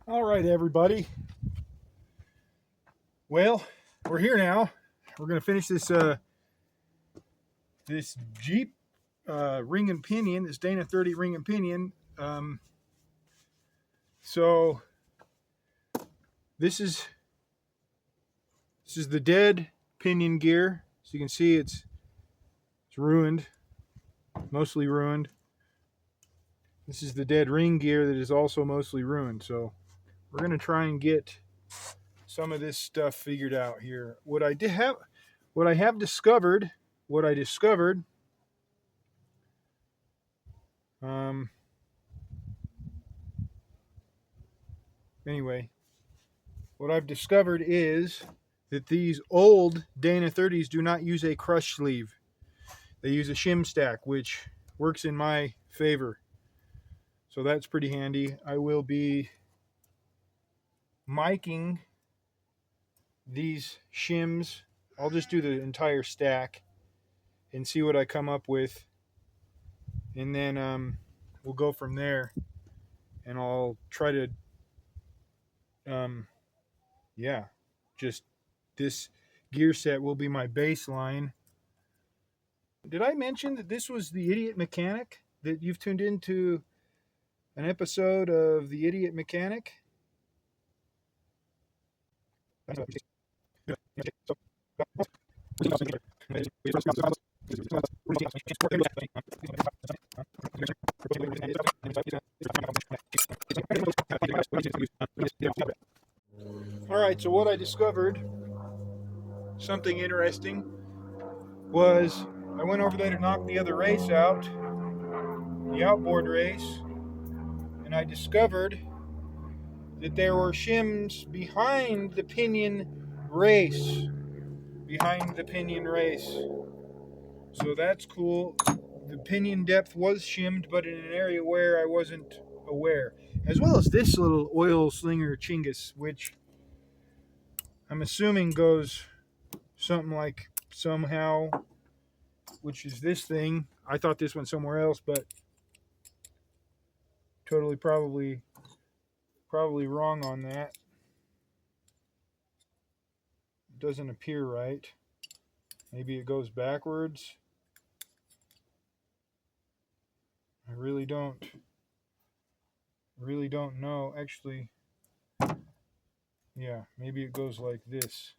All right, everybody. Well, we're here now. We're going to finish this Jeep ring and pinion, this Dana 30 ring and pinion. So this is the dead pinion gear. So you can see it's ruined, mostly ruined. This is the dead ring gear that is also mostly ruined. So we're going to try and get some of this stuff figured out here. What I discovered. Anyway, what I've discovered is that these old Dana 30s do not use a crush sleeve. They use a shim stack, which works in my favor. So that's pretty handy. I will be miking these shims. I'll just do the entire stack and see what I come up with. And then we'll go from there. And I'll try to, just this gear set will be my baseline. Did I mention that this was the Idiot Mechanic? That you've tuned into an episode of the Idiot Mechanic? All right, so what I discovered, something interesting, was I went over there to knock the other race out, the outboard race, and I discovered that there were shims behind the pinion race. So that's cool. The pinion depth was shimmed, but in an area where I wasn't aware. As well as this little oil slinger chingus, which I'm assuming goes something like somehow, which is this thing. I thought this went somewhere else, but totally probably wrong on that. It doesn't appear right. Maybe it goes backwards. I really don't know. Actually, yeah, maybe it goes like this.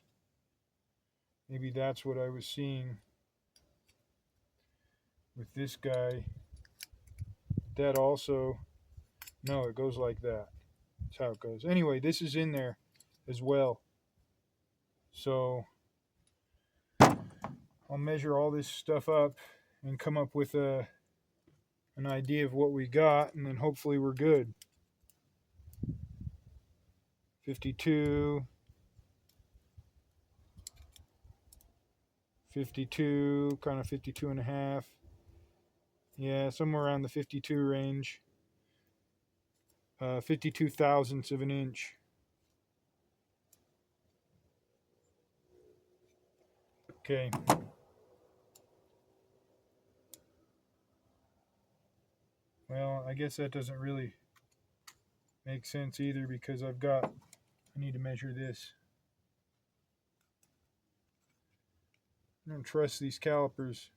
Maybe that's what I was seeing with this guy. That also, no, it goes like that. That's how it goes. Anyway, this is in there as well. So I'll measure all this stuff up and come up with an idea of what we got, and then hopefully we're good. 52, kind of 52 and a half. Yeah, somewhere around the 52 range. 52 thousandths of an inch. Okay. Well, I guess that doesn't really make sense either, because I need to measure this. I don't trust these calipers.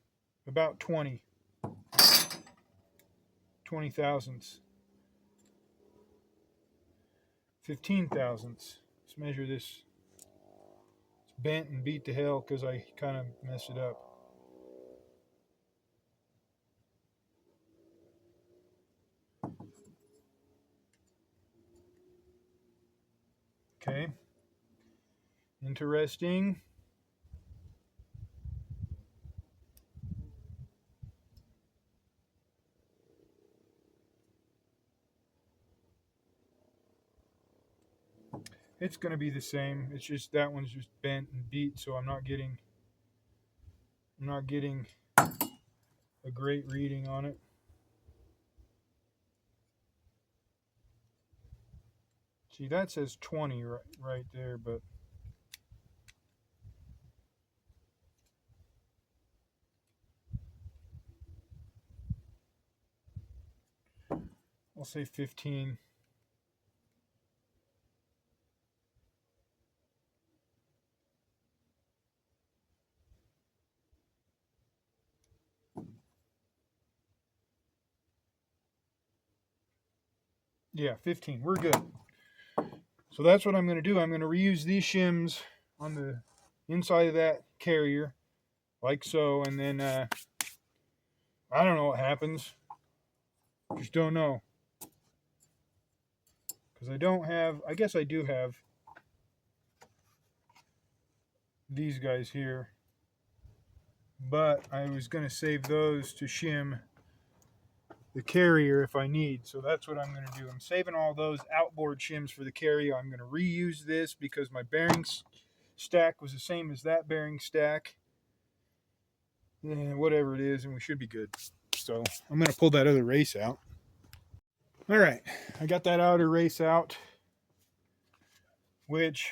About 20 thousandths. 15 thousandths. Let's measure this. It's bent and beat to hell because I kind of messed it up. Okay. Interesting. It's going to be the same. It's just that one's just bent and beat, so I'm not getting a great reading on it. See, that says 20 right there, but I'll say 15. Yeah, 15. We're good. So that's what I'm going to do. I'm going to reuse these shims on the inside of that carrier, like so, and then I don't know what happens. Just don't know. Because I don't have, I guess I do have these guys here, but I was going to save those to shim the carrier if I need. So that's what I'm going to do. I'm saving all those outboard shims for the carrier. I'm going to reuse this because my bearings stack was the same as that bearing stack. Yeah, whatever it is, and we should be good. So I'm going to pull that other race out. All right, I got that outer race out, which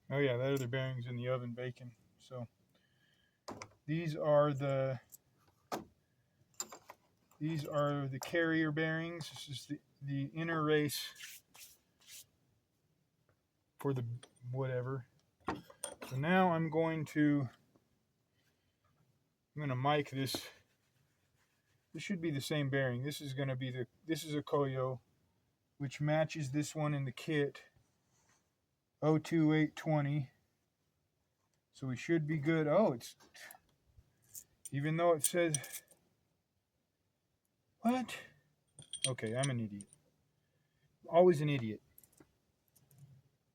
oh yeah, that other bearing's in the oven baking. So these are the carrier bearings. This is the inner race for the whatever. So now I'm going to mic this. This should be the same bearing. This is going to be this is a Koyo, which matches this one in the kit, 02820. So we should be good. Oh, it's, even though it says, what? Okay, I'm an idiot. Always an idiot.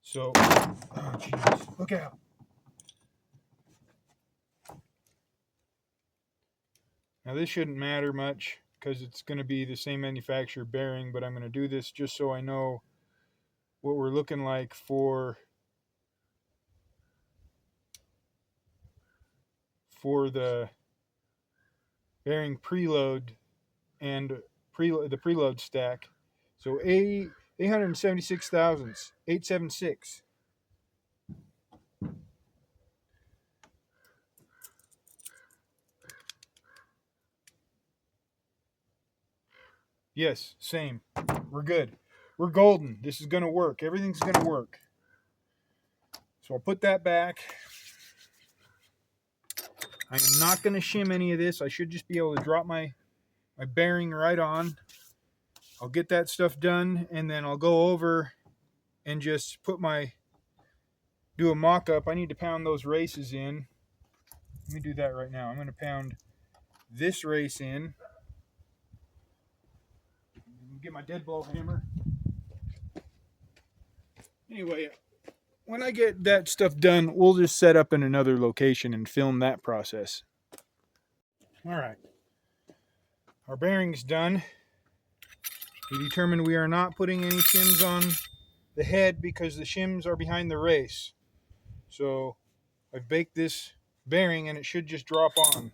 So, oh jeez, look out. Now this shouldn't matter much because it's going to be the same manufacturer bearing, but I'm going to do this just so I know what we're looking like for the bearing preload and the preload stack. So 876 thousandths, 876. Yes, same. We're good. We're golden. This is going to work. Everything's going to work. So I'll put that back. I am not going to shim any of this. I should just be able to drop my bearing right on. I'll get that stuff done, and then I'll go over and just do a mock-up. I need to pound those races in. Let me do that right now. I'm going to pound this race in. Get my dead blow hammer. Anyway, when I get that stuff done, we'll just set up in another location and film that process. All right. Our bearing's done. We determined we are not putting any shims on the head because the shims are behind the race. So I've baked this bearing and it should just drop on.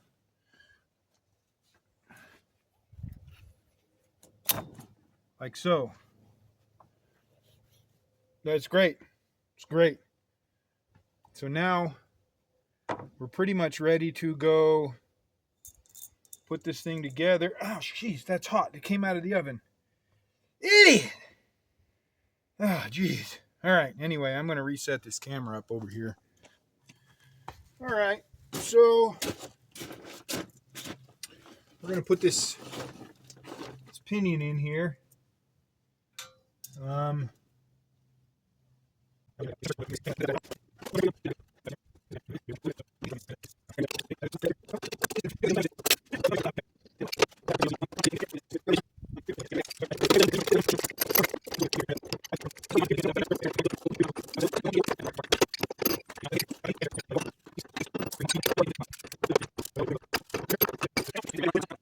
Like so. That's great. It's great. So now we're pretty much ready to go put this thing together. Oh, jeez, that's hot. It came out of the oven. Idiot! Oh, jeez. All right, anyway, I'm going to reset this camera up over here. All right, so we're going to put this pinion in here.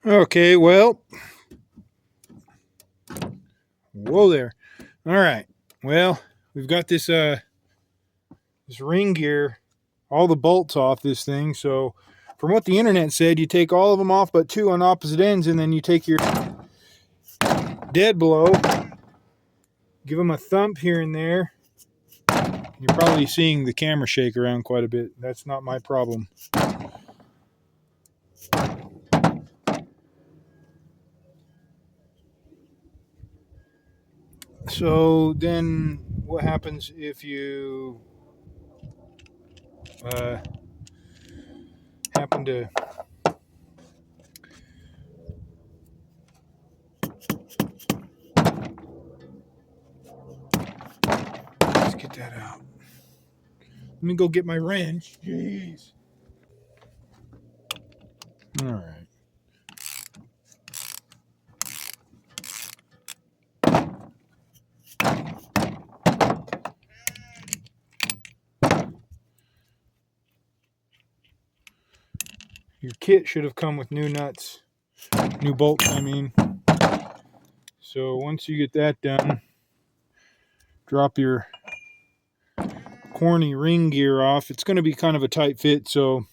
Okay, well, whoa there. All right, well, we've got this ring gear, all the bolts off this thing. So from what the internet said, you take all of them off but two on opposite ends, and then you take your dead blow, give them a thump here and there. You're probably seeing the camera shake around quite a bit. That's not my problem. So then what happens if you happen to let's get that out. Let me go get my wrench. Jeez. All right. Your kit should have come with new nuts, new bolts, I mean. So once you get that done, drop your corny ring gear off. It's going to be kind of a tight fit, so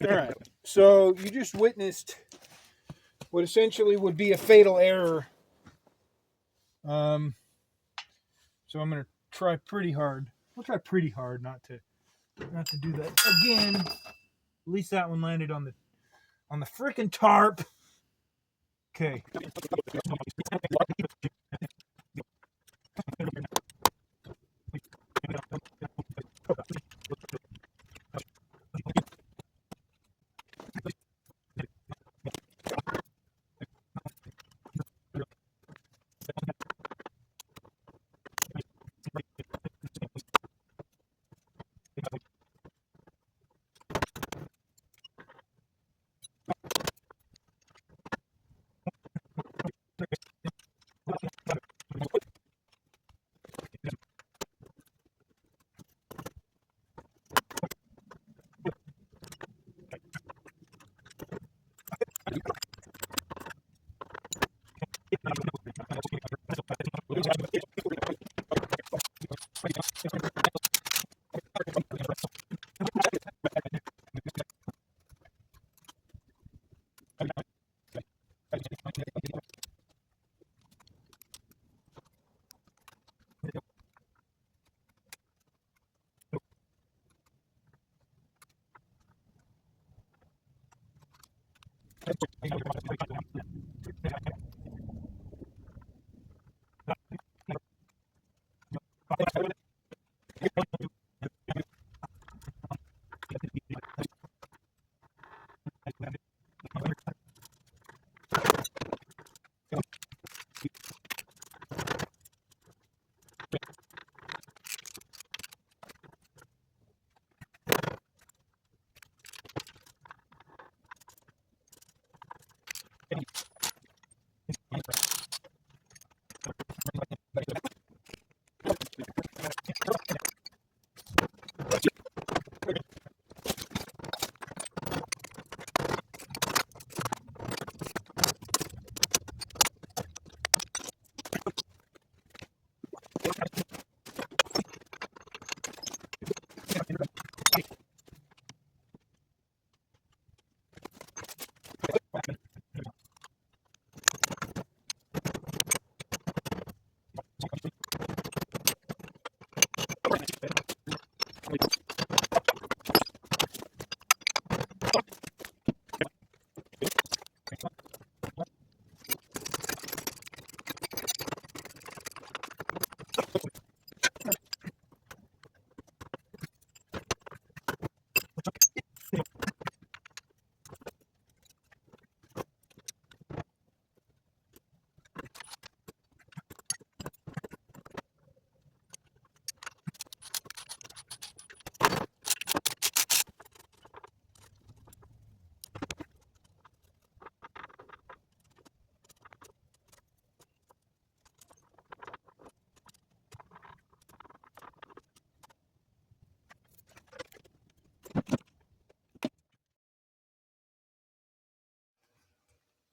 all right. So you just witnessed what essentially would be a fatal error. So I'm gonna try pretty hard. I'll try pretty hard not to do that again. At least that one landed on the frickin' tarp. Okay.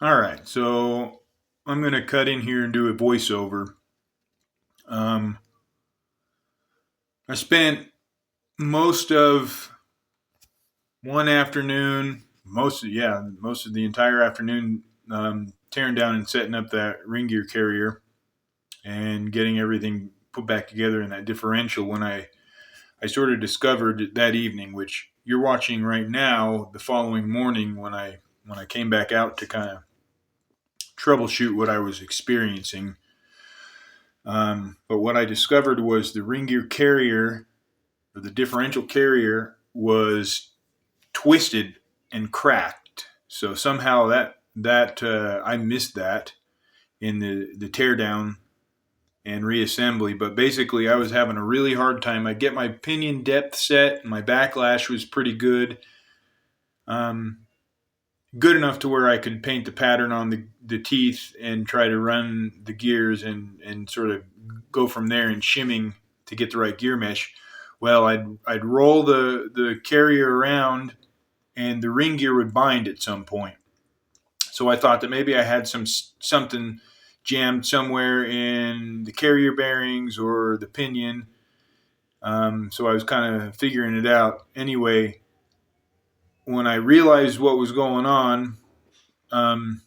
All right, so I'm going to cut in here and do a voiceover. I spent most of one afternoon, most of the entire afternoon, tearing down and setting up that ring gear carrier and getting everything put back together in that differential when I sort of discovered that evening, which you're watching right now, the following morning when I came back out to kind of troubleshoot what I was experiencing. But what I discovered was the ring gear carrier or the differential carrier was twisted and cracked. So somehow that I missed that in the teardown and reassembly. But basically, I was having a really hard time. I get my pinion depth set, and my backlash was pretty good. Um, Good enough to where I could paint the pattern on the teeth and try to run the gears and sort of go from there and shimming to get the right gear mesh. Well, I'd roll the carrier around and the ring gear would bind at some point. So I thought that maybe I had something jammed somewhere in the carrier bearings or the pinion. So I was kind of figuring it out. Anyway, when I realized what was going on, um,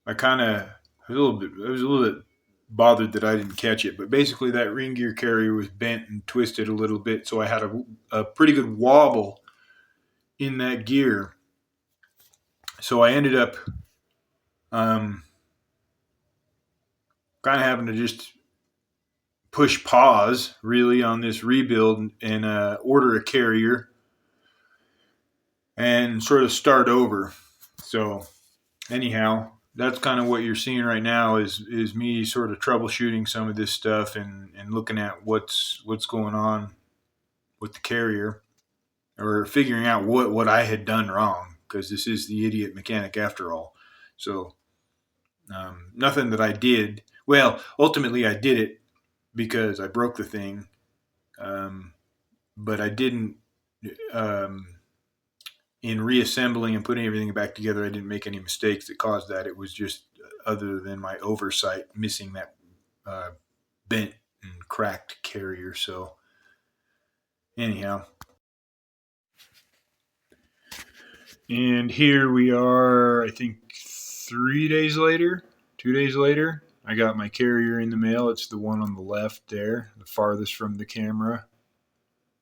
I was a little bit bothered that I didn't catch it. But basically, that ring gear carrier was bent and twisted a little bit, so I had a pretty good wobble in that gear. So I ended up um, kind of having to just push pause really on this rebuild and order a carrier and sort of start over. So anyhow, that's kind of what you're seeing right now is me sort of troubleshooting some of this stuff and looking at what's going on with the carrier or figuring out what I had done wrong because this is the idiot mechanic after all. So nothing that I did. Well, ultimately I did it because I broke the thing, but I didn't. Um, in reassembling and putting everything back together, I didn't make any mistakes that caused that. It was just other than my oversight missing that uh, bent and cracked carrier. So anyhow, and here we are. I think 3 days later, 2 days later, I got my carrier in the mail. It's the one on the left there, the farthest from the camera.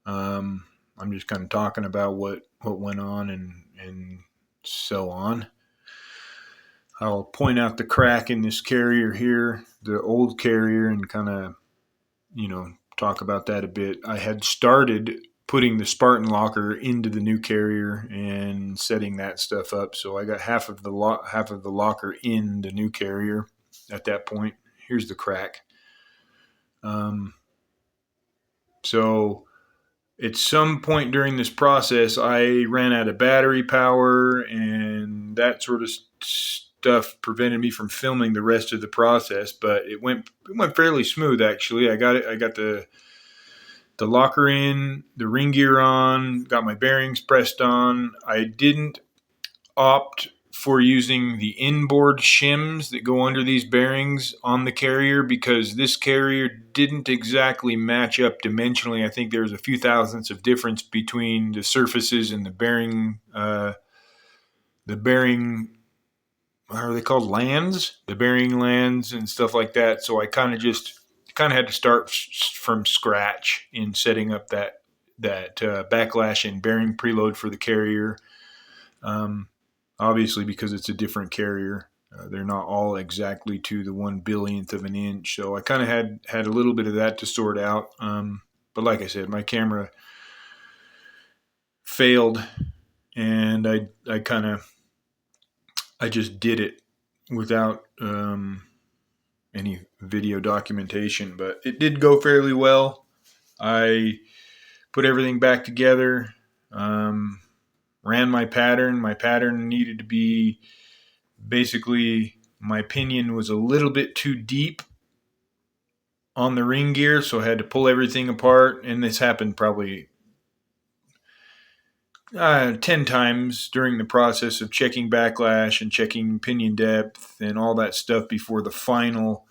Um, I'm just kind of talking about what went on and so on. I'll point out the crack in this carrier here, the old carrier, and kind of, talk about that a bit. I had started putting the Spartan locker into the new carrier and setting that stuff up. So I got half of the locker in the new carrier at that point. Here's the crack. So at some point during this process, I ran out of battery power, and that sort of stuff prevented me from filming the rest of the process. But it went fairly smooth actually. I got the locker in, the ring gear on, got my bearings pressed on. I didn't opt for using the inboard shims that go under these bearings on the carrier because this carrier didn't exactly match up dimensionally. I think there's a few thousandths of difference between the surfaces and the bearing, what are they called? Lands? The bearing lands and stuff like that. So I kind of had to start from scratch in setting up that backlash and bearing preload for the carrier. Obviously, because it's a different carrier, they're not all exactly to the 1/1000th of an inch. So I kind of had a little bit of that to sort out. But like I said, my camera failed, and I just did it without any video documentation. But it did go fairly well. I put everything back together. Ran my pattern. My pattern needed to be basically, my pinion was a little bit too deep on the ring gear, so I had to pull everything apart. And this happened probably 10 times during the process of checking backlash and checking pinion depth and all that stuff before the final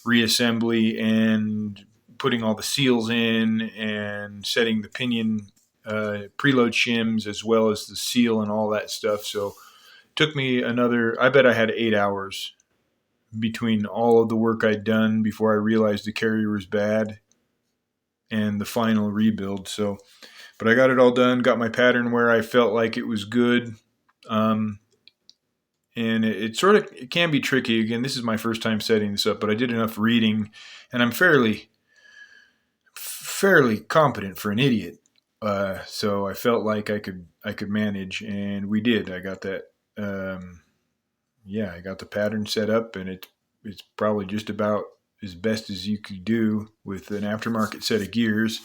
reassembly and putting all the seals in and setting the pinion preload shims as well as the seal and all that stuff. So it took me I bet I had 8 hours between all of the work I'd done before I realized the carrier was bad and the final rebuild. So, but I got it all done, got my pattern where I felt like it was good. And it can be tricky. Again, this is my first time setting this up, but I did enough reading, and I'm fairly competent for an idiot. So I felt like I could manage, and we did. I got that. I got the pattern set up, and it's probably just about as best as you could do with an aftermarket set of gears,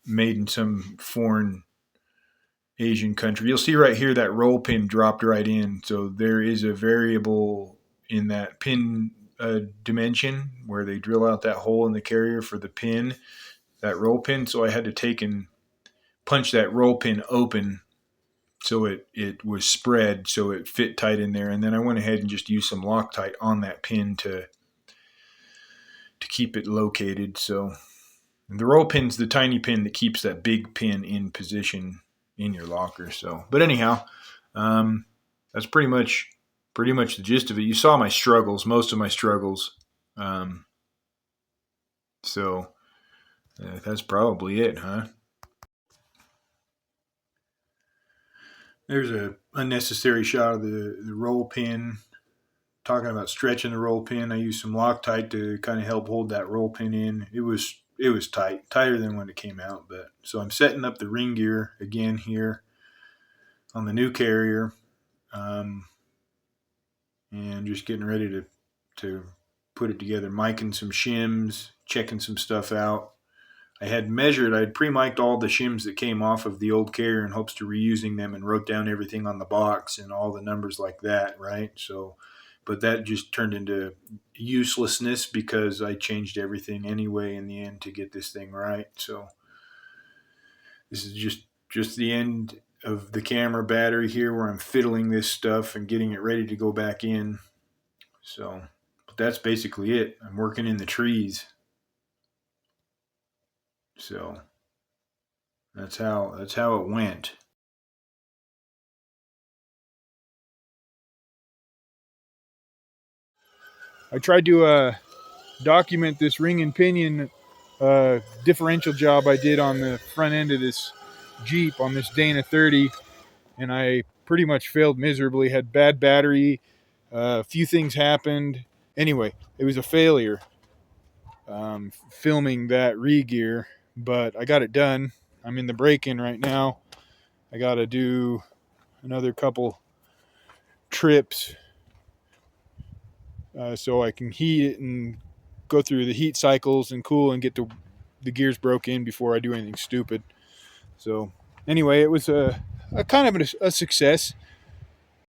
made in some foreign Asian country. You'll see right here that roll pin dropped right in. So there is a variable in that pin dimension where they drill out that hole in the carrier for the pin, that roll pin. So I had to take and punch that roll pin open so it was spread so it fit tight in there. And then I went ahead and just used some Loctite on that pin to keep it located. So the roll pin's the tiny pin that keeps that big pin in position in your locker. So, but anyhow, that's pretty much the gist of it. You saw my struggles, most of my struggles. So that's probably it, huh? There's a unnecessary shot of the roll pin. Talking about stretching the roll pin, I used some Loctite to kind of help hold that roll pin in. It was tighter than when it came out. But so I'm setting up the ring gear again here on the new carrier, and just getting ready to put it together, miking some shims, checking some stuff out. I'd pre-mic'd all the shims that came off of the old carrier in hopes to reusing them, and wrote down everything on the box and all the numbers like that, right? So, but that just turned into uselessness because I changed everything anyway in the end to get this thing right. So this is just the end of the camera battery here where I'm fiddling this stuff and getting it ready to go back in. So, but that's basically it. I'm working in the trees. So that's how it went. I tried to document this ring and pinion differential job I did on the front end of this Jeep on this Dana 30, and I pretty much failed miserably. Had bad battery, a few things happened. Anyway, it was a failure filming that re-gear, but I got it done. I'm in the break-in right now. I got to do another couple trips so I can heat it and go through the heat cycles and cool and get the gears broke in before I do anything stupid. So anyway, it was a kind of a success.